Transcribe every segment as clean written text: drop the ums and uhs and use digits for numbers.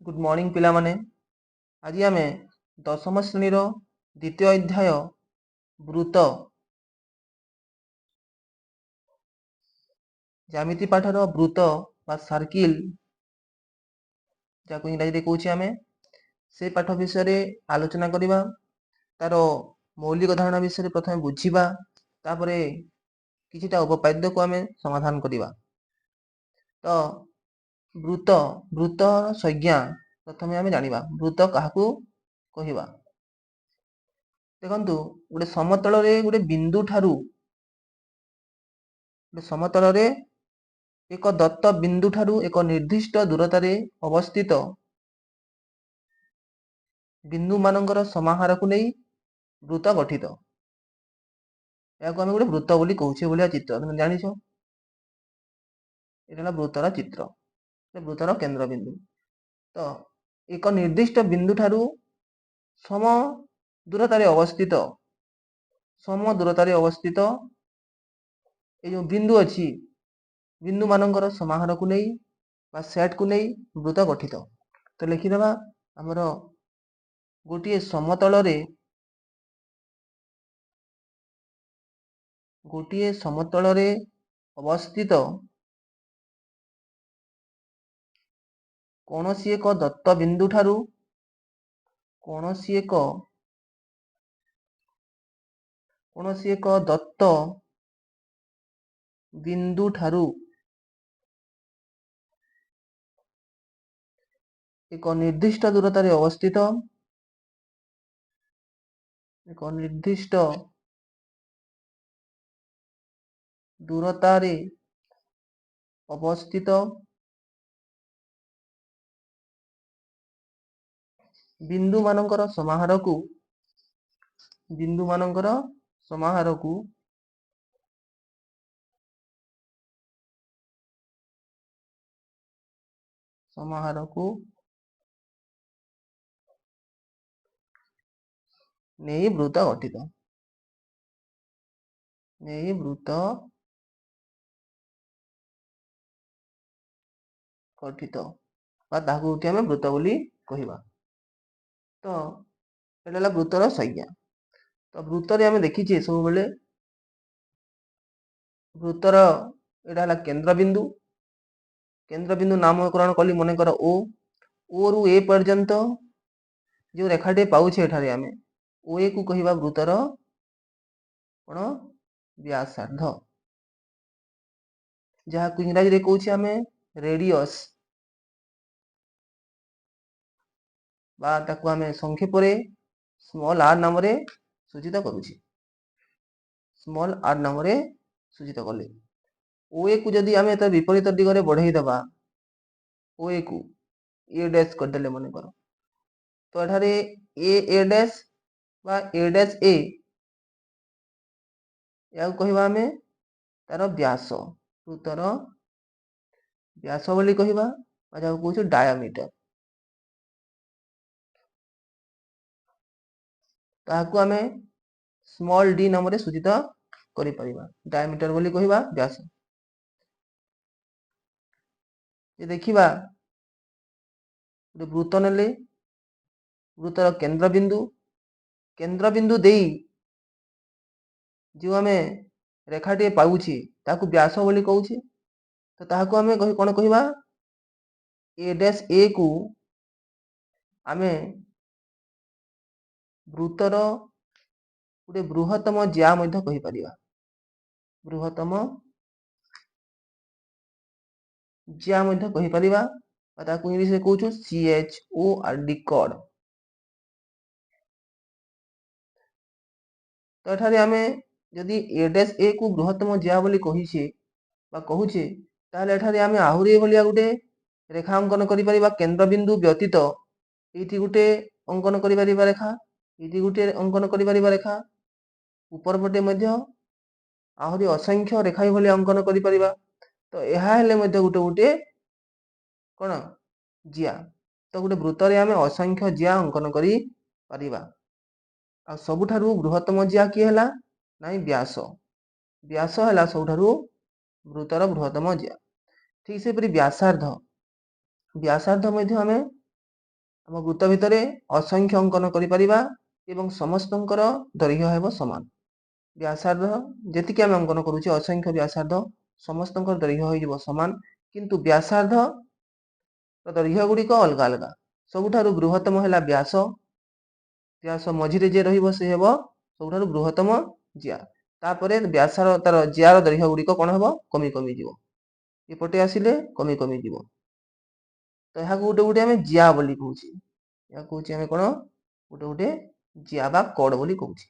Good morning पिला माने। आज आमे दशम श्रेणी द्वितीय अध्याय वृत्त ज्यामिति पाठर वृत्त बा सर्किल जहाँ इंग्राजी कौचे आमे से पाठ विषय आलोचना करवा। तार मौलिक धारणा विषय प्रथम बुझा तापर किछिटा उपपाद्य को आमे समाधान करवा। तो वृत्त वृत्त संज्ञा प्रथम आमे जानिबा वृत्त काहाकू कहिबा। देखंतु गोटे समतल रे गोटे बिंदु ठारू समतल रे एक दत्त बिंदु ठारू एक निर्दिष्ट दूरता रे अवस्थित बिंदु मानकर समाहार को नहीं वृत्त गठित। या को आमे गोटे वृत्त बोली कहूछे बोलिया चित्र तुम जानिछो। एटा वृत्तर चित्र, वृत्तर केंद्र बिंदु। तो एक निर्दिष्ट बिंदु ठारू सम दूरता रे अवस्थित ये जो बिंदु अच्छी बिंदु मानकर समाहार को नहीं बा सेट को नहीं वृत्त गठित। तो लिखिदेवा आमर गोटे समतल रे अवस्थित कौनसी एक दत्त बिंदु ठारू कौनसी एक दत्त बिंदु ठारू एक निर्दिष्ट दूरता रे अवस्थित एक निर्दिष्ट दूरता रे अवस्थित बिंदु मानकर समाहार को नहीं वृत्त गठित बा ताकू आमे वृत्त बोली कहिबा। तो एटा वृत्तर संज्ञा। तो वृत्तर आमे देखिछे सब बेले वृत्तर एटा केंद्र बिंदु नामकरण कली मन कर ओ रु ए पर्यंत जो रेखाटे पाउछे एठारे आमे ओ ए को कहिबा वृत्तर कोन व्यासार्ध, जहाँ को इंग्रजी रे कहूछे आमे रेडियस बा ताकू आमे संक्षेप रे स्मॉल आर नाम रे सूचित करूछी। स्मॉल आर नाम रे सूचित कले ओ ए को जदि आमे त विपरीत दिगरे बढ़ाई दबा ओ ए को ए डैश कर देले मन कर तो एठारे ए डैश बा ए डैश ए या कहबा आमे तार व्यास वृत्तर व्यास बोली कहबा बा जा कहूछ डायामीटर। ताहाकू आमे स्मॉल डी नाम रे सूचित करि परिबा डायामीटर बोली कहबा व्यास। ये देखिबा वृत्त नेले वृत्तर केंद्र बिंदु देई जो आमे रेखाटे पाउछि ताकू व्यास बोली कहूछि। तो ताहाकू आमे कोन कहबा ए डैश ए को आमे वृत्तर गोटे बृहत्तम ज्या मध्य कहि परिबा बृहत्तम ज्या मध्य कहि परिबा ताकू इंग्लिश रे कहूछु CHORD कोड। तो एठारे आमे यदि ए डैश ए को बृहत्तम ज्या बोली कहिछे बा कहूछे ताले एठारे आमे आहुरी बोलिया गोटे रेखा अंकन करि परिबा केंद्र बिंदु व्यतीत एठी गोटे अंकन करि परिबा रेखा एठी गोटे अंकन करि परिबा रेखा ऊपर पटे मध्य आहुरी असंख्य रेखा भली अंकन करि परिबा। तो यहा हेले मध्य गोटे गोटे कोन जिया। तो गोटे वृत्त रे आमे असंख्य जिया अंकन करि परिबा आ सबुठारु बृहत्तम जिया की हैला नाई व्यास व्यास हैला सबुठारु वृत्तर बृहत्तम जिया। ठीक से परि व्यासार्ध मध्य आमे ଆମ ବୃତ୍ତ ଭିତରେ ଅସଂଖ୍ୟ ଅଙ୍କନ କରିପାରିବା ଏବଂ ସମସ୍ତଙ୍କର ଦୈର୍ଘ୍ୟ ହେବ ସମାନ। ବ୍ୟାସାର୍ଦ୍ଧ ଯେତିକି ଆମେ ଅଙ୍କନ କରୁଛେ ଅସଂଖ୍ୟ ବ୍ୟାସାର୍ଦ୍ଧ ସମସ୍ତଙ୍କର ଦୈର୍ଘ୍ୟ ହୋଇଯିବ ସମାନ, କିନ୍ତୁ ବ୍ୟାସାର୍ଦ୍ଧ ଦୈର୍ଘ୍ୟ ଗୁଡ଼ିକ ଅଲଗା ଅଲଗା। ସବୁଠାରୁ ବୃହତ୍ତମ ହେଲା ବ୍ୟାସ। ବ୍ୟାସ ମଝିରେ ଯିଏ ରହିବ ସେ ହେବ ସବୁଠାରୁ ବୃହତ୍ତମ ଜିଆ। ତାପରେ ବ୍ୟାସର ତାର ଜିଆର ଦୈର୍ଘ୍ୟ ଗୁଡ଼ିକ କ'ଣ ହେବ? କମି କମିଯିବ। ଏପଟେ ଆସିଲେ କମି କମିଯିବ। ତ ଏହାକୁ ଗୋଟେ ଗୋଟେ ଆମେ ଜିଆ ବୋଲି କହୁଛେ। ଏହା କହୁଛେ ଆମେ କ'ଣ? ଗୋଟେ ଗୋଟେ ଜିଆ ବା କଡ଼ ବୋଲି କହୁଛେ।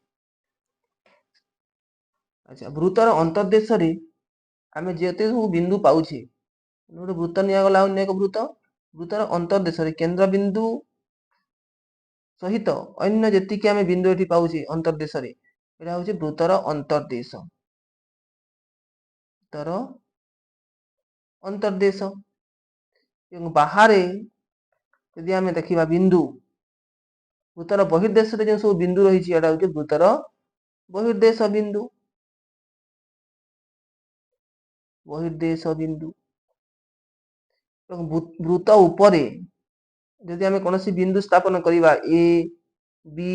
ଆଚ୍ଛା, ବୃତ୍ତର ଅନ୍ତର୍ଦେଶରେ ଆମେ ଯେତେ ସବୁ ବିନ୍ଦୁ ପାଉଛେ, ଗୋଟେ ବୃତ୍ତ ନିଆଗଲା ଅନ୍ୟ ଏକ ବୃତ୍ତ, ବୃତ୍ତର ଅନ୍ତର୍ଦେଶରେ କେନ୍ଦ୍ରବିନ୍ଦୁ ସହିତ ଅନ୍ୟ ଯେତିକି ଆମେ ବିନ୍ଦୁ ଏଠି ପାଉଛେ ଅନ୍ତର୍ଦେଶରେ, ଏଇଟା ହେଉଛି ବୃତ୍ତର ଅନ୍ତର୍ଦେଶ। ବୃତ୍ତର ଅନ୍ତର୍ଦେଶ। ଏବଂ ବାହାରେ ଯଦି ଆମେ ଦେଖିବା ବିନ୍ଦୁ, ବୃତ୍ତର ବହିର୍ଦେଶରେ ଯେଉଁ ସବୁ ବିନ୍ଦୁ ରହିଛି ଏଇଟା ହେଉଛି ବୃତ୍ତର ବହିର୍ଦେଶ ବିନ୍ଦୁ। ବହିର୍ଦେଶ ବିନ୍ଦୁ। ଏବଂ ବୃତ୍ତ ଉପରେ ଯଦି ଆମେ କୌଣସି ବିନ୍ଦୁ ସ୍ଥାପନ କରିବା ଏ, ବି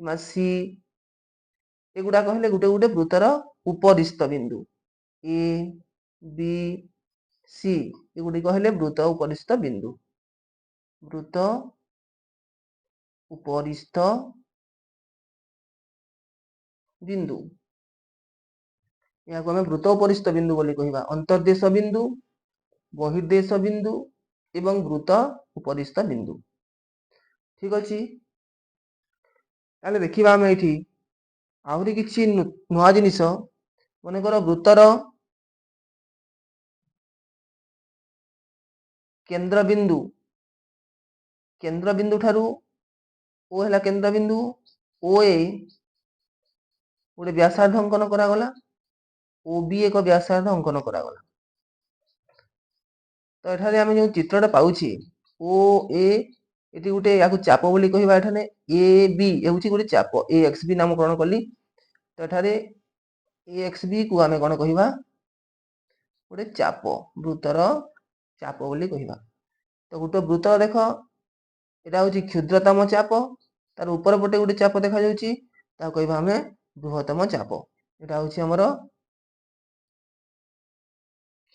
କିମ୍ବା ସି, ଏଗୁଡ଼ାକ ହେଲେ ଗୋଟେ ଗୋଟେ ବୃତ୍ତର ଉପରିସ୍ଥ ବିନ୍ଦୁ। ଏ, ବି, ସି ଏଗୁଡ଼ିକ ହେଲେ ବୃତ୍ତ ଉପରିସ୍ଥ ବିନ୍ଦୁ। ବୃତ୍ତ ଉପରିସ୍ଥ ବିନ୍ଦୁ, ଏହାକୁ ଆମେ ବୃତ୍ତ ଉପରିସ୍ଥ ବିନ୍ଦୁ ବୋଲି କହିବା। ଅନ୍ତର୍ଦେଶ ବିନ୍ଦୁ, ବହିର୍ଦେଶ ବିନ୍ଦୁ ଏବଂ ବୃତ୍ତ ଉପରିସ୍ଥ ବିନ୍ଦୁ। ଠିକ ଅଛି, ତାହେଲେ ଦେଖିବା ଆମେ ଏଠି ଆହୁରି କିଛି ନୂଆ ଜିନିଷ। ମନେକର ବୃତ୍ତର କେନ୍ଦ୍ରବିନ୍ଦୁ, କେନ୍ଦ୍ରବିନ୍ଦୁ ଠାରୁ ଓ ହେଲା କେନ୍ଦ୍ରବିନ୍ଦୁ, ଓ ଏ ଗୋଟେ ବ୍ୟାସାର୍ଦ୍ଧ ଅଙ୍କନ କରାଗଲା, ଓ ବି ଏକ ବ୍ୟାସାର୍ଦ୍ଧ ଅଙ୍କନ କରାଗଲା। ତ ଏଠାରେ ଆମେ ଯେଉଁ ଚିତ୍ରଟା ପାଉଛେ ଓ ଏ, ଏଠି ଗୋଟେ ୟାକୁ ଚାପ ବୋଲି କହିବା। ଏଠାରେ ଏ ବି ହେଉଛି ଗୋଟେ ଚାପ, ଏ ଏକ୍ସ ବି ନାମକରଣ କଲି। ତ ଏଠାରେ ଏ ଏକ୍ସ ବି କୁ ଆମେ କ'ଣ କହିବା? ଗୋଟେ ଚାପ, ବୃତ୍ତର ଚାପ ବୋଲି କହିବା। ତ ଗୋଟେ ବୃତ୍ତ ଦେଖ, ଏଇଟା ହେଉଛି କ୍ଷୁଦ୍ରତମ ଚାପ, ତାର ଉପର ପଟେ ଗୋଟେ ଚାପ ଦେଖାଯାଉଛି, ତାକୁ କହିବା ଆମେ ବୃହତ୍ତମ ଚାପ। ଏଇଟା ହେଉଛି ଆମର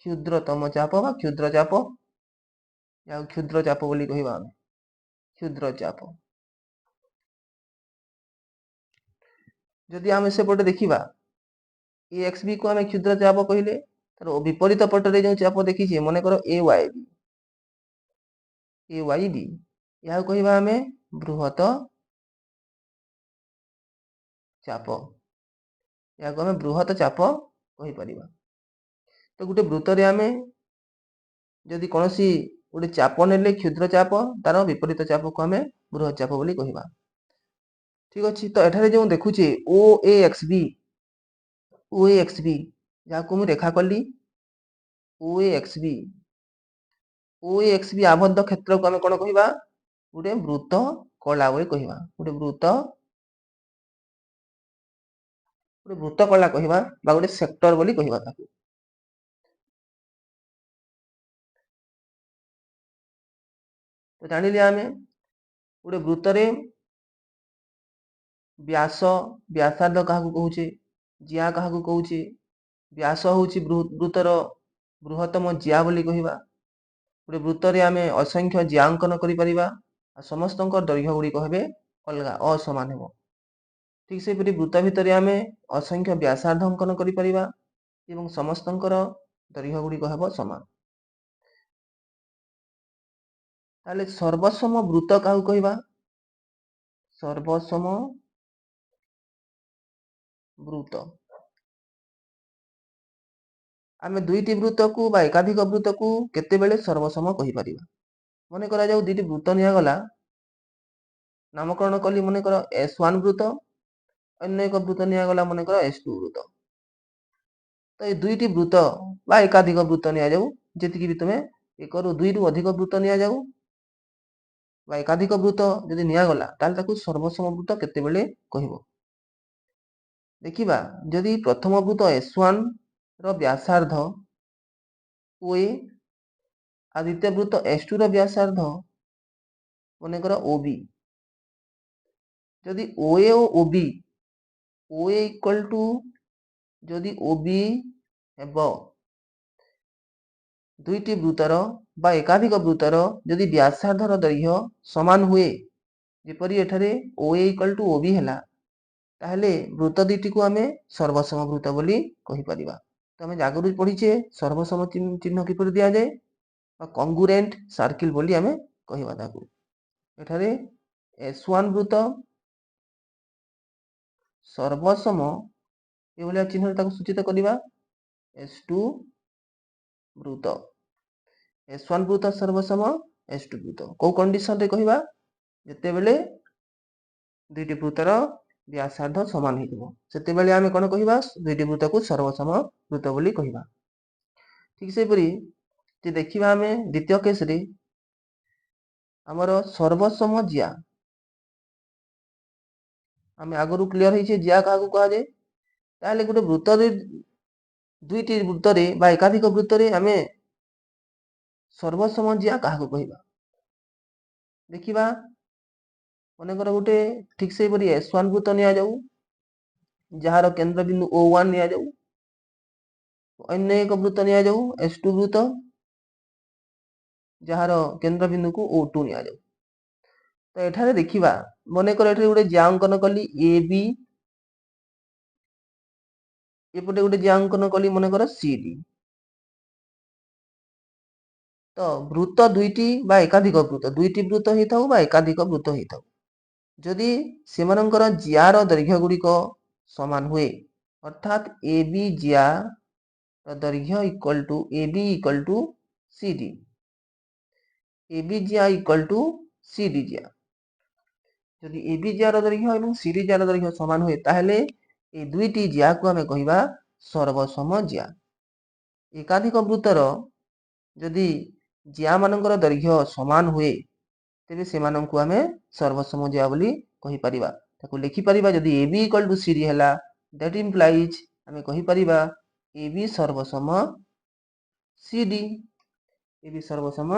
କ୍ଷୁଦ୍ରତମ ଚାପ ବା କ୍ଷୁଦ୍ର ଚାପ, ଯାହାକୁ କ୍ଷୁଦ୍ର ଚାପ ବୋଲି କହିବା ଆମେ, କ୍ଷୁଦ୍ର ଚାପ। ଯଦି ଆମେ ସେପଟେ ଦେଖିବା ଏ ଏକ୍ସ ବି କୁ ଆମେ କ୍ଷୁଦ୍ର ଚାପ କହିଲେ, ତାର ବିପରୀତ ପଟରେ ଯେଉଁ ଚାପ ଦେଖିଛେ ମନେକର ଏ ୱାଇ ବି, ଏ ୱାଇ ବି, ଏହାକୁ କହିବା ଆମେ ବୃହତ ଚାପ। ଏହାକୁ ଆମେ ବୃହତ ଚାପ କହିପାରିବା। ତ ଗୋଟେ ବୃତ୍ତରେ ଆମେ ଯଦି କୌଣସି ଗୋଟେ ଚାପ ନେଲେ କ୍ଷୁଦ୍ର ଚାପ, ତାର ବିପରୀତ ଚାପକୁ ଆମେ ବୃହତ ଚାପ ବୋଲି କହିବା। ଠିକ ଅଛି, ତ ଏଠାରେ ଯେଉଁ ଦେଖୁଛେ ଓ ଏ ଏକ୍ସ ବି, ଓ ଏ ଏକ୍ସ ବି ଯାହାକୁ ମୁଁ ରେଖା କଲି, ଓ ଏ ଏକ୍ସ ବି, ଓ ଏ ଏକ୍ସ ବି ଆବଦ୍ଧ କ୍ଷେତ୍ରକୁ ଆମେ କ'ଣ କହିବା? ଗୋଟେ ବୃତ୍ତ କଳା ବୋଲି କହିବା। ଗୋଟେ ବୃତ୍ତ କଳା କହିବା ବା ଗୋଟେ ସେକ୍ଟର ବୋଲି କହିବା ତାକୁ। ତ ଜାଣିଲେ ଆମେ ଗୋଟେ ବୃତ୍ତରେ ବ୍ୟାସ, ବ୍ୟାସାର୍ଦ୍ଧ କାହାକୁ କହୁଛେ, ଜିଆ କାହାକୁ କହୁଛେ? ବ୍ୟାସ ହେଉଛି ବୃତ୍ତର ବୃହତ୍ତମ ଜିଆ ବୋଲି କହିବା। ଗୋଟେ ବୃତ୍ତରେ ଆମେ ଅସଂଖ୍ୟ ଜିଆ ଅଙ୍କନ କରିପାରିବା ଆଉ ସମସ୍ତଙ୍କ ଦୈର୍ଘ୍ୟ ଗୁଡ଼ିକ ହେବେ ଅଲଗା, ଅସମାନ ହେବ। ଠିକ୍ ସେହିପରି ବୃତ୍ତ ଭିତରେ ଆମେ ଅସଂଖ୍ୟ ବ୍ୟାସାର୍ଦ୍ଧ ଅଙ୍କନ କରିପାରିବା ଏବଂ ସମସ୍ତଙ୍କର ଦୈର୍ଘ୍ୟ ଗୁଡ଼ିକ ହେବ ସମାନ। ତାହେଲେ ସର୍ବସମ ବୃତ୍ତ କାହାକୁ କହିବା? ସର୍ବସମ ବୃତ୍ତ। ଆମେ ଦୁଇଟି ବୃତ୍ତକୁ ବା ଏକାଧିକ ବୃତ୍ତକୁ କେତେବେଳେ ସର୍ବସମ କହିପାରିବା? ମନେ କରାଯାଉ ଦୁଇଟି ବୃତ୍ତ ନିଆଗଲା, ନାମକରଣ କଲି ମନେକର S1 ବୃତ୍ତ, ଅନ୍ୟ ଏକ ବୃତ୍ତ ନିଆଗଲା ମନେକର S2 ବୃତ୍ତ। ତ এই ଦୁଇଟି ବୃତ୍ତ ବା ଏକାଧିକ ବୃତ୍ତ ନିଆଯାଉ, ଯେତିକି ବି ତୁମେ ଏକରୁ ଦୁଇରୁ ଅଧିକ ବୃତ୍ତ ନିଆଯାଉ ବା ଏକାଧିକ ବୃତ୍ତ ଯଦି ନିଆଗଲା, ତାହେଲେ ତାକୁ ସର୍ବସମ ବୃତ୍ତ କେତେବେଳେ କହିବ? ଦେଖିବା, ଯଦି ପ୍ରଥମ ବୃତ୍ତ S1 ର ବ୍ୟାସାର୍ଦ୍ଧ OA ଆଉ ଦ୍ୱିତୀୟ ବୃତ୍ତ S2 ର ବ୍ୟାସାର୍ଦ୍ଧ ମନେକର OB, ଯଦି OA O OB, OA equal to ଯଦି OB ହେବ ଦୁଇଟି ବୃତ୍ତର ବା ଏକାଧିକ ବୃତ୍ତର ଯଦି ବ୍ୟାସାର୍ଧର ଦୈର୍ଘ୍ୟ ସମାନ ହୁଏ, ଯେପରି ଏଠାରେ OA ଇକ୍ୱାଲ ଟୁ OB ହେଲା, ତାହେଲେ ବୃତ୍ତ ଦୁଇଟିକୁ ଆମେ ସର୍ବସମ ବୃତ୍ତ ବୋଲି କହିପାରିବା। ତ ଆମେ ଆଗରୁ ପଢ଼ିଛେ ସର୍ବସମ ଚିହ୍ନ କିପରି ଦିଆଯାଏ, ବା କଙ୍ଗୁରେଣ୍ଟ ସାର୍କିଲ ବୋଲି ଆମେ କହିବା ତାକୁ। ଏଠାରେ S1 ବୃତ୍ତ ସର୍ବସମ ଏଭଳିଆ ଚିହ୍ନରେ ତାକୁ ସୂଚିତ କରିବା। S2 ବୃତ୍ତ, S1 ବୃତ୍ତ ସର୍ବସମ S2 ବୃତ୍ତ। କୋଉ କଣ୍ଡିସନରେ କହିବା, ଯେତେବେଳେ ଦୁଇଟି ବୃତ୍ତର ବ୍ୟାସାର୍ଧ ସମାନ ହେଇଥିବ, ସେତେବେଳେ ଆମେ କଣ କହିବା, ଦୁଇଟି ବୃତ୍ତକୁ ସର୍ବସମ ବୃତ୍ତ ବୋଲି କହିବା। ଠିକ ସେହିପରି ଯେ ଦେଖିବା ଆମେ ଦ୍ୱିତୀୟ କେସରେ ଆମର ସର୍ବସମ ଜ୍ୟା, ଆମେ ଆଗରୁ କ୍ଲିୟର ହେଇଛେ ଜ୍ୟା କାହାକୁ କୁହାଯାଏ। ତାହେଲେ ଗୋଟେ ବୃତ୍ତରେ ଦୁଇଟି ବୃତ୍ତରେ ବା ଏକାଧିକ ବୃତ୍ତରେ ଆମେ ସର୍ବସମ ଜ୍ୟା କାହାକୁ କହିବା, ଦେଖିବା। ମନେକର ଗୋଟେ ଠିକ ସେହିପରି S1 ବୃତ୍ତ ନିଆଯାଉ, ଯାହାର କେନ୍ଦ୍ରବିନ୍ଦୁ O1 ନିଆଯାଉ। ଅନ୍ୟ ଏକ ବୃତ୍ତ ନିଆଯାଉ S2 ବୃତ୍ତ, ଯାହାର କେନ୍ଦ୍ରବିନ୍ଦୁକୁ O2 ନିଆଯାଉ। ତ ଏଠାରେ ଦେଖିବା, ମନେକର ଏଠାରେ ଗୋଟେ ଜ୍ୟା ଅଙ୍କନ କଲି AB, ଏପଟେ ଗୋଟେ ଜ୍ୟା ଅଙ୍କନ କଲି ମନେକର CD। ତ ବୃତ୍ତ ଦୁଇଟି ବା ଏକାଧିକ ବୃତ୍ତ, ଦୁଇଟି ବୃତ୍ତ ହେଇଥାଉ ବା ଏକାଧିକ ବୃତ୍ତ ହେଇଥାଉ, ଯଦି ସେମାନଙ୍କର ଜ୍ୟାର ଦୈର୍ଘ୍ୟ ଗୁଡ଼ିକ ସମାନ ହୁଏ, ଅର୍ଥାତ୍ AB ଜ୍ୟା ଦୈର୍ଘ୍ୟ equal to AB equal to CD, AB ଜ୍ୟା ଇକ୍ୱାଲ ଟୁ CD ଜ୍ୟା। ଯଦି AB ଜ୍ୟାର ଦୈର୍ଘ୍ୟ ଏବଂ CD ଜ୍ୟାର ଦୈର୍ଘ୍ୟ ସମାନ ହୁଏ, ତାହେଲେ এই ଦୁଇଟି ଜ୍ୟାକୁ ଆମେ କହିବା ସର୍ବସମ ଜ୍ୟା। ଏକାଧିକ ବୃତ୍ତର ଯଦି ଜ୍ୟା ମାନଙ୍କର ଦୈର୍ଘ୍ୟ ସମାନ ହୁଏ, ତେବେ ସେମାନଙ୍କୁ ଆମେ ସର୍ବସମ ଜ୍ୟା ବୋଲି କହିପାରିବା। ତାକୁ ଲେଖିପାରିବା, ଯଦି AB ଇକ୍ୱାଲ ଟୁ CD ହେଲା, ଦ୍ୟାଟ୍ ଇମ୍ପ୍ଲାଇଜ୍ ଆମେ କହିପାରିବା AB ସର୍ବସମ CD, AB ସର୍ବସମ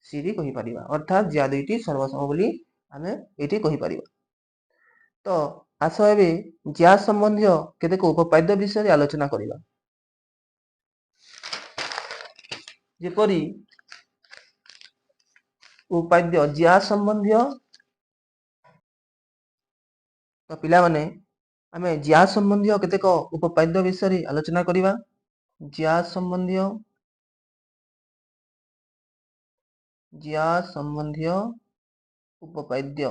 CD କହିପାରିବା, ଅର୍ଥାତ୍ ଜ୍ୟା ଦୁଇଟି ସର୍ବସମ ବୋଲି ଆମେ ଏଠି କହିପାରିବା। ତ ଆସ ଏବେ ଜ୍ୟା ସମ୍ବନ୍ଧୀୟ କେତେକ ଉପପାଦ୍ୟ ବିଷୟରେ ଆଲୋଚନା କରିବା। ଯେପରି ଉପାଦ୍ୟ ଜ୍ୟା ସମ୍ବନ୍ଧୀୟ, ତ ପିଲାମାନେ ଆମେ ଜ୍ୟା ସମ୍ବନ୍ଧୀୟ କେତେକ ଉପପାଦ୍ୟ ବିଷୟରେ ଆଲୋଚନା କରିବା। ଜ୍ୟା ସମ୍ବନ୍ଧୀୟ ଉପପାଦ୍ୟ।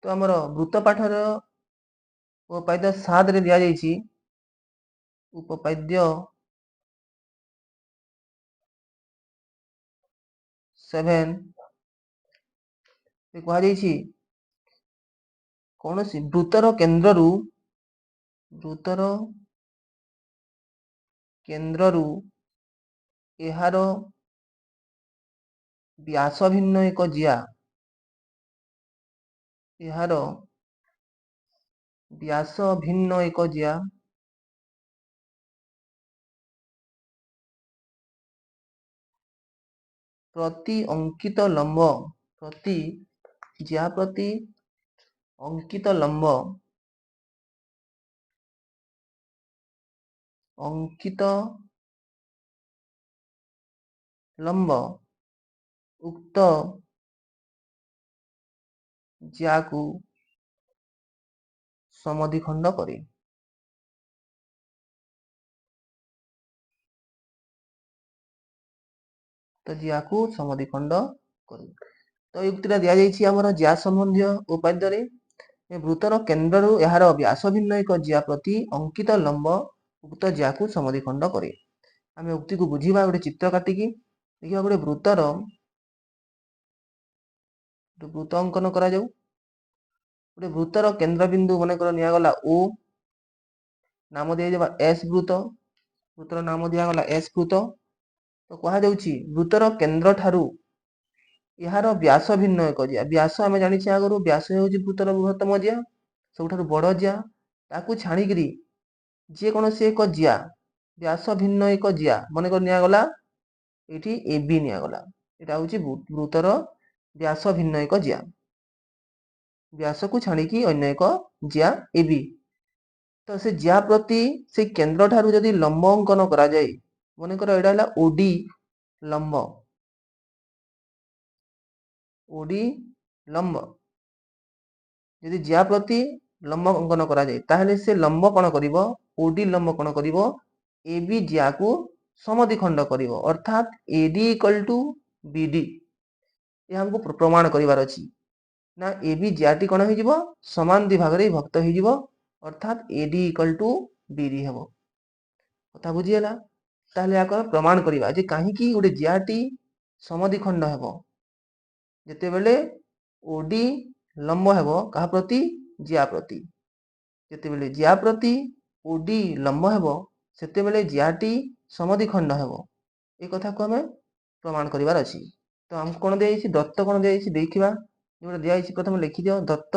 ତ ଆମର ବୃତ୍ତ ପାଠର ଉପପାଦ୍ୟ 7 ରେ ଦିଆଯାଇଛି, ଉପପାଦ୍ୟ 7 କୁହାଯାଇଛି, କୌଣସି ବୃତ୍ତର କେନ୍ଦ୍ରରୁ ଏହାର ବ୍ୟାସ ଭିନ୍ନ ଏକ ଜ୍ୟା, ଏହାର ବ୍ୟାସ ଭିନ୍ନ ଏକ ଜ୍ୟା ପ୍ରତି ଅଙ୍କିତ ଲମ୍ବ, ପ୍ରତି ଜ୍ୟା ପ୍ରତି ଅଙ୍କିତ ଲମ୍ବ ଉକ୍ତ ଜ୍ୟାକୁ ସମଦ୍ୱିଖଣ୍ଡ କରେ। ତ ଜ୍ୟାକୁ ସମଦ୍ୱିଖଣ୍ଡ କରେ। ତ এই ଉକ୍ତିଟା ଦିଆଯାଇଛି ଆମର ଜ୍ୟା ସମ୍ବନ୍ଧୀୟ ଉପାଦ୍ୟରେ। ବୃତ୍ତର କେନ୍ଦ୍ରରୁ ଏହାର ବ୍ୟାସ ଭିନ୍ନ ଏକ ଜ୍ୟା ପ୍ରତି ଅଙ୍କିତ ଲମ୍ବ ଉକ୍ତ ଜ୍ୟାକୁ ସମଦ୍ୱିଖଣ୍ଡ କରେ। ଆମେ ଉକ୍ତିକୁ ବୁଝିବା ଗୋଟେ ଚିତ୍ର କାଟିକି। ଦେଖିବା, ଗୋଟେ ବୃତ୍ତ ଅଙ୍କନ କରାଯାଉ। ଗୋଟେ ବୃତ୍ତର କେନ୍ଦ୍ରବିନ୍ଦୁ ମନେକର ନିଆଗଲା O, ନାମ ଦିଆଯିବା S ବୃତ୍ତ, ବୃତ୍ତର ନାମ ଦିଆଗଲା S ବୃତ୍ତ। ତ କୁହାଯାଉଛି ବୃତ୍ତର କେନ୍ଦ୍ର ଠାରୁ ଏହାର ବ୍ୟାସ ଭିନ୍ନ ଏକ ଜ୍ୟା। ବ୍ୟାସ ଆମେ ଜାଣିଛେ ଆଗରୁ, ବ୍ୟାସ ହେଉଛି ବୃତ୍ତର ବୃହତ୍ତମ ଜ୍ୟା, ସବୁଠାରୁ ବଡ଼ ଜ୍ୟା। ତାକୁ ଛାଣିକିରି ଯେକୌଣସି ଏକ ଜ୍ୟା, ବ୍ୟାସ ଭିନ୍ନ ଏକ ଜ୍ୟା, ମନେକର ନିଆଗଲା ଏଠି AB ନିଆଗଲା। ଏଟା ହେଉଛି ବୃତ୍ତର ବ୍ୟାସ ଭିନ୍ନ ଏକ ଜିଆ, ବ୍ୟାସକୁ ଛାଣିକି ଅନ୍ୟ ଏକ ଜିଆ AB। ତ ସେ ଜିଆ ପ୍ରତି ସେ କେନ୍ଦ୍ର ଠାରୁ ଯଦି ଲମ୍ବ ଅଙ୍କନ କରାଯାଏ, ମନେକର ଏଇଟା ହେଲା OD ଲମ୍ବ, OD ଲମ୍ବ ଯଦି ଜିଆ ପ୍ରତି ଲମ୍ବ ଅଙ୍କନ କରାଯାଏ, ତାହେଲେ ସେ ଲମ୍ବ କ'ଣ କରିବ, OD ଲମ୍ବ କ'ଣ କରିବ, AB ଜିଆକୁ ସମଦ୍ୱିଖଣ୍ଡ କରିବ, ଅର୍ଥାତ୍ AD = BD। ଏହା ଆମକୁ ପ୍ରମାଣ କରିବାର ଅଛି ନା AB ଜିଆଟି କ'ଣ ହେଇଯିବ, ସମାନ ଦୁଇ ଭାଗରେ ବିଭକ୍ତ ହେଇଯିବ, ଅର୍ଥାତ୍ AD = BD ହେବ। କଥା ବୁଝିହେଲା? ତାହେଲେ ଏହାକୁ ପ୍ରମାଣ କରିବା ଯେ କାହିଁକି ଗୋଟେ ଜିଆଟି ସମଦ୍ୱିଖଣ୍ଡ ହେବ, ଯେତେବେଳେ OD ଲମ୍ବ ହେବ କାହା ପ୍ରତି, ଜିଆ ପ୍ରତି। ଯେତେବେଳେ ଜିଆ ପ୍ରତି OD ଲମ୍ବ ହେବ, ସେତେବେଳେ ଜିଆଟି ସମଦ୍ୱିଖଣ୍ଡ ହେବ। ଏ କଥାକୁ ଆମେ ପ୍ରମାଣ କରିବାର ଅଛି। ତ ଆମକୁ କ'ଣ ଦିଆଯାଇଛି, ଦତ୍ତ କ'ଣ ଦିଆଯାଇଛି ଦେଖିବା। ଯୋଉଟା ଦିଆଯାଇଛି ପ୍ରଥମେ ଲେଖିଦିଅ। ଦତ୍ତ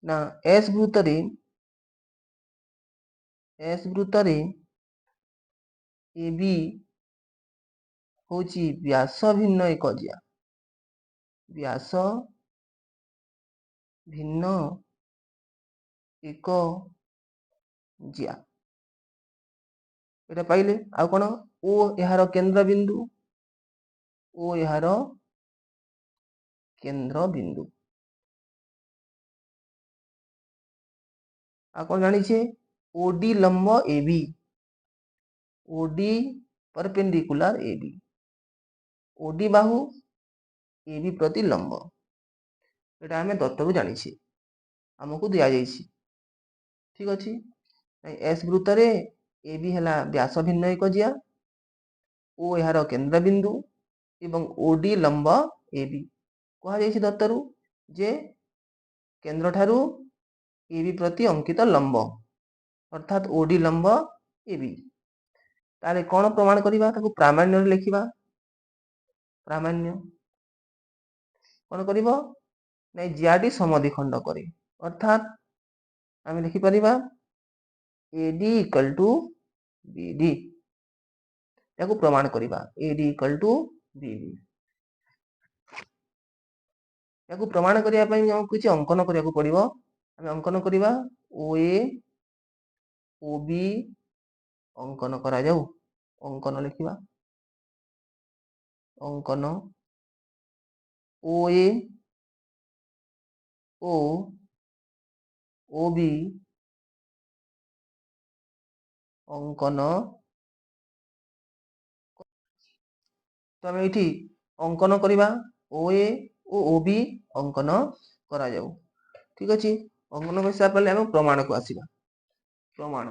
ନା S ବୃତ୍ତରେ AB ହେଉଛି ବ୍ୟାସ ଭିନ୍ନ ଏକ ଜିଆ, ବ୍ୟାସ ଭିନ୍ନ ଏକ ଜିଆ। এটা ପାଇଲେ। ଆଉ କ'ଣ, O ଏହାର କେନ୍ଦ୍ରବିନ୍ଦୁ, O ଏହାର କେନ୍ଦ୍ରବିନ୍ଦୁ। ଆଉ କ'ଣ ଜାଣିଛେ, OD ଲମ୍ବ AB, OD perpendicular AB, OD ବାହୁ AB ପ୍ରତି ଲମ୍ବ। এটা ଆମେ ଦତ୍ତରୁ ଜାଣିଛେ, ଆମକୁ ଦିଆଯାଇଛି। ଠିକ ଅଛି। S ବୃତ୍ତରେ AB ହେଲା ବ୍ୟାସ ଭିନ୍ନ ଏକ ଜିଆ, O ଏହାର କେନ୍ଦ୍ରବିନ୍ଦୁ ଏବଂ OD ଲମ୍ବ AB। କୁହାଯାଇଛି ଦତ୍ତରୁ ଯେ କେନ୍ଦ୍ରଠାରୁ AB ପ୍ରତି ଅଙ୍କିତ ଲମ୍ବ, ଅର୍ଥାତ୍ OD ଲମ୍ବ AB। ତାହେଲେ କ'ଣ ପ୍ରମାଣ କରିବା, ତାକୁ ପ୍ରାମାଣ୍ୟରେ ଲେଖିବା। ପ୍ରାମାଣ୍ୟ କ'ଣ କରିବ, ନାଇଁ ଜିଆଟି ସମଦ୍ୱିଖଣ୍ଡ କରେ, ଅର୍ଥାତ୍ ଆମେ ଲେଖିପାରିବା AD = BD। याको प्रमाण करिबा, AD = BD। याको प्रमाण करिया पई हम किछि अंकन करिया को पड़िबो। हम अंकन करिबा OA OB अंकन करा जाऊ। अंकन लिखिबा, अंकन OA O OB अंकन। तो हम एठी अंकन करिबा, OA ओ OB अंकन करा जाऊ। ठीक अछि। अंकन कर सारा पहले हम प्रमाण को आसीबा। प्रमाण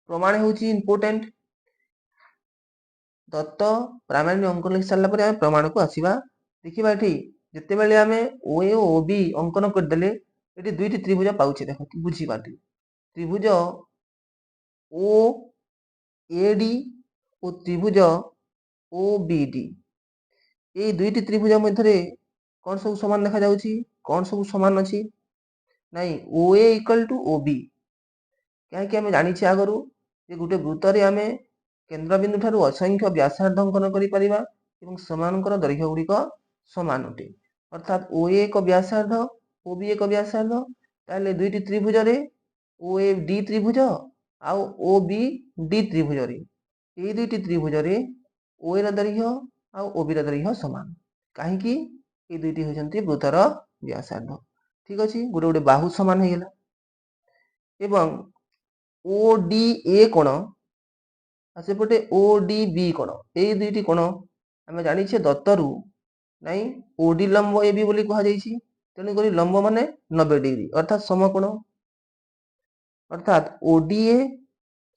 प्रमाण होची इंपोर्टेंट। दत्त प्रामाण्य अंकन लिखि सारला परे हम प्रमाण को आसीबा। देखिबा एठी जते बेले हमें OA ओ OB अंकन कर देले, एठी दुईटी त्रिभुज पाउछे। देखो बुझी बाटी त्रिभुज OAD और त्रिभुज OBD। এই দুইটি ত্রিভুজ মধ্যে কোন সব সমান দেখা যাଉଛି, কোন সব সমান ଅଛି, নাই OA = OB। କାହିଁକି ଆମେ ଜାଣିଛେ ଆଗରୁ ଯେ ଗୋଟେ ବୃତ୍ତରେ ଆମେ କେନ୍ଦ୍ରବିନ୍ଦୁ ଠାରୁ ଅସଂଖ୍ୟ ବ୍ୟାସାର୍ଦ୍ଧ ଅଙ୍କନ କରିପାରିବା ଏବଂ ସେମାନଙ୍କର ଦୈର୍ଘ୍ୟ ଗୁଡ଼ିକ ସମାନ ଅଟେ। ଅର୍ଥାତ୍ OA ଏକ ବ୍ୟାସାର୍ଦ୍ଧ, OB ଏକ ବ୍ୟାସାର୍ଦ୍ଧ। ତାହେଲେ ଦୁଇଟି ତ୍ରିଭୁଜରେ OAD ତ୍ରିଭୁଜ ଆଉ OBD ତ୍ରିଭୁଜରେ, এই দুইটি ত্রিভুজରେ OA ର ଦୈର୍ଘ୍ୟ ଆଉ OB ର ଦୈର୍ଘ୍ୟ ସମାନ। କାହିଁକି, এই দুইটি ହେଉଛନ୍ତି ବୃତ୍ତର ବ୍ୟାସାର୍ଦ୍ଧ। ଠିକ ଅଛି। ଗୋଟେ ଗୋଟେ ବାହୁ ସମାନ ହେଇଗଲା। ଏବଂ ODA কোণ আর সেপটে ODB কোণ, এই দুইটি কোণ ଆମେ ଜାଣିଛେ ଦତ୍ତରୁ, ନାଇଁ OD ଲମ୍ବ AB ବୋଲି କୁହାଯାଇଛି। ତେଣୁକରି ଲମ୍ବ ମାନେ 90 ডিগ্রি, ଅର୍ଥାତ୍ ସମକୋଣ। ଅର୍ଥାତ୍ ODA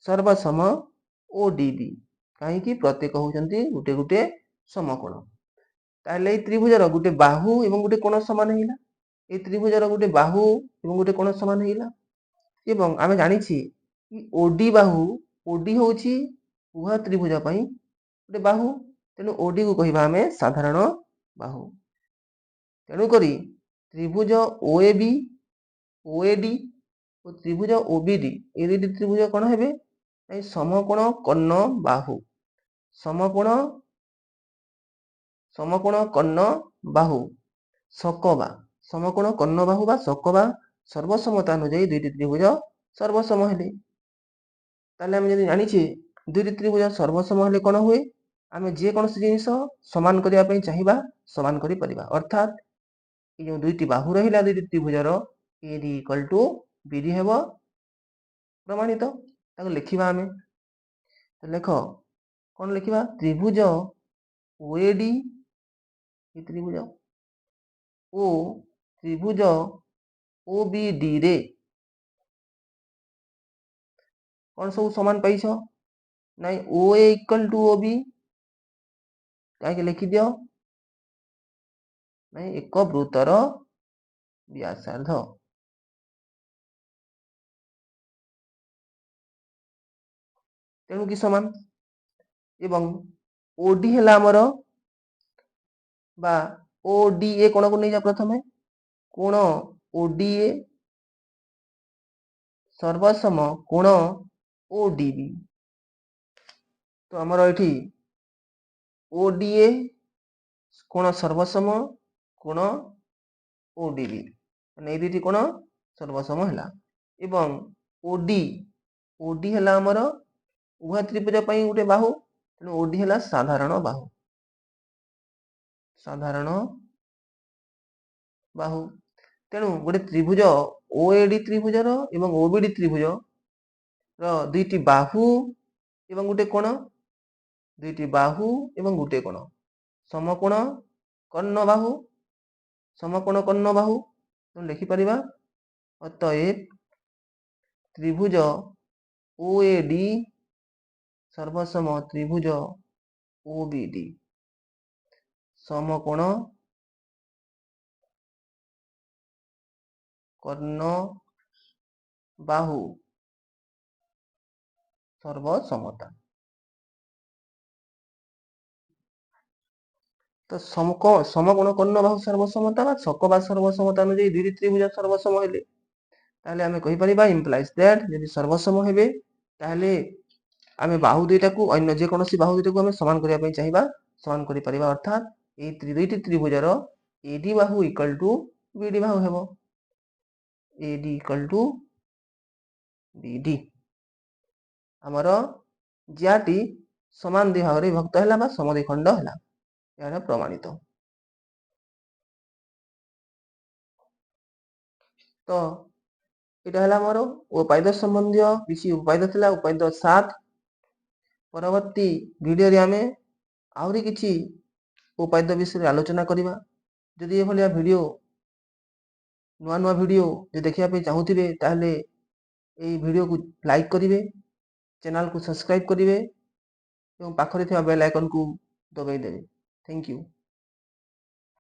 ସର୍ବସମ ODB। କାହିଁକି, ପ୍ରତ୍ୟେକ ହେଉଛନ୍ତି ଗୋଟେ ଗୋଟେ ସମକୋଣ। ତାହେଲେ এই ତ୍ରିଭୁଜର ଗୋଟେ ବାହୁ ଏବଂ ଗୋଟେ କୋଣ ସମାନ ହେଇଲା। এই ତ୍ରିଭୁଜର ଗୋଟେ ବାହୁ ଏବଂ ଗୋଟେ କୋଣ ସମାନ ହେଇଲା। ଏବଂ ଆମେ ଜାଣିଛେ କି OD ବାହୁ, OD ହେଉଛି ଉଭୟ ତ୍ରିଭୁଜ ପାଇଁ ଗୋଟେ ବାହୁ। ତେଣୁ OD କୁ କହିବା ଆମେ ସାଧାରଣ ବାହୁ। ତେଣୁକରି ତ୍ରିଭୁଜ OAB OAD ଓ ତ୍ରିଭୁଜ OBD এই দুইটি ত্রিভুজ কোণ হবে এই সমকোণ কর্ণ বাহু সমকোণ কর্ণ বাহু সকবা সমকোণ কর্ণ বাহু বা সকবা সর্বসমতা অনুযায়ী দুইটি ত্রিভুজ সর্বসম হেলে তাহলে আমি যদি জানিছে দুইটি ত্রিভুজ সর্বসম হেলে কোণ हुए ଆମେ ଯେକୌଣସି ଜିନିଷ ସମାନ କରିବା ପାଇଁ ଚାହିଁବା ସମାନ କରିପାରିବା ଅର୍ଥାତ୍ এই ଯେଉଁ ଦୁଇଟି ବାହୁ ରହିଲା ଦୁଇଟି ତ୍ରିଭୁଜର AD = BD ହେବ ପ୍ରମାଣିତ ତାକୁ ଲେଖିବା ଆମେ ଲେଖ କ'ଣ ଲେଖିବା ତ୍ରିଭୁଜ OAD এই ତ୍ରିଭୁଜ ଓ ତ୍ରିଭୁଜ OBD ରେ କ'ଣ ସବୁ ସମାନ ପାଇଛ ନାଇଁ OA = OB କାହିଁକି ଲେଖିଦିଅ ନାଇଁ ଏକ ବୃତ୍ତର ବ୍ୟାସାର୍ଦ୍ଧ ତେଣୁ କି ସମାନ ଏବଂ OD ହେଲା ଆମର বা ODA কোণକୁ ନେଇଯା ପ୍ରଥମେ କୋଣ ODA ସର୍ବସମ କୋଣ ODB ତ ଆମର ଏଠି ODA କୋଣ ସର୍ବସମ କୋଣ ODB ମାନେ এই দুইটি କୋଣ ସର୍ବସମ ହେଲା ଏବଂ OD ହେଲା ଆମର ଉଭୟ ତ୍ରିଭୁଜ ପାଇଁ ଗୋଟେ ବାହୁ ତେଣୁ OD ହେଲା ସାଧାରଣ ବାହୁ ତେଣୁ ଗୋଟେ ତ୍ରିଭୁଜ OAD ତ୍ରିଭୁଜର ଏବଂ OBD ତ୍ରିଭୁଜର ଦୁଇଟି ବାହୁ ଏବଂ ଗୋଟେ କୋଣ ଦୁଇଟି ବାହୁ ଏବଂ ଗୋଟେ କୋଣ ସମକୋଣ କର୍ଣ୍ଣ ବାହୁ ସମକୋଣ କର୍ଣ୍ଣ ବାହୁ ଲେଖିପାରିବା ଅତଏବ ତ୍ରିଭୁଜ OAD ସର୍ବସମ ତ୍ରିଭୁଜ OBD ସମକୋଣ କର୍ଣ୍ଣ ବାହୁ ସର୍ବসমতা ତ ସମକୋଣ କର୍ଣ୍ଣ ବାହୁ ସର୍ବসমତା বা সকবা ସର୍ବসমତା ଅନୁଯାୟୀ ଦୁଇଟି ତ୍ରିଭୁଜ ସର୍ବସମ ହେଲେ ତାହେଲେ ଆମେ କହିପାରିବା implies that ଯଦି ସର୍ବସମ ହେବେ ତାହେଲେ ଆମେ ବାହୁ ଦୁଇଟାକୁ ଅନ୍ୟ ଯେକୌଣସି ବାହୁ ଦୁଇଟାକୁ ଆମେ ସମାନ କରିବା ପାଇଁ ଚାହିଁବା ସମାନ କରିପାରିବା ଅର୍ଥାତ୍ এই দুইটি ত্রিভুজର AD ବାହୁ = BD ବାହୁ ହେବ AD = BD ଆମର ଯାଟି ସମାନ ଦୁଇ ଭାଗରେ ବିଭକ୍ତ ହେଲା ବା ସମଦ୍ୱିଖଣ୍ଡ ହେଲା ଏହା ପ୍ରମାଣିତ ତ এটা ହେଲା ଆମର ଉପାଦାୟ ସମ୍ବନ୍ଧୀୟ କିଛି ଉପାଦାୟ ଥିଲା ଉପାଦାୟ 7 ପରବର୍ତ୍ତୀ ଭିଡ଼ିଓରେ ଆମେ ଆହୁରି କିଛି ଉପାଦାୟ ବିଷୟରେ ଆଲୋଚନା କରିବା ଯଦି ଏଭଳିଆ ଭିଡ଼ିଓ ନୂଆ ଭିଡ଼ିଓ ଯଦି ଦେଖିବା ପାଇଁ ଚାହୁଁଥିବେ ତାହେଲେ এই ଭିଡ଼ିଓକୁ ଲାଇକ୍ କରିବେ ଚ୍ୟାନେଲକୁ ସବସ୍କ୍ରାଇବ୍ କରିବେ ଏବଂ ପାଖରେ ଥିବା ବେଲ୍ ଆଇକନକୁ ଦବାଇ ଦେବେ ଥ୍ୟାଙ୍କ ୟୁ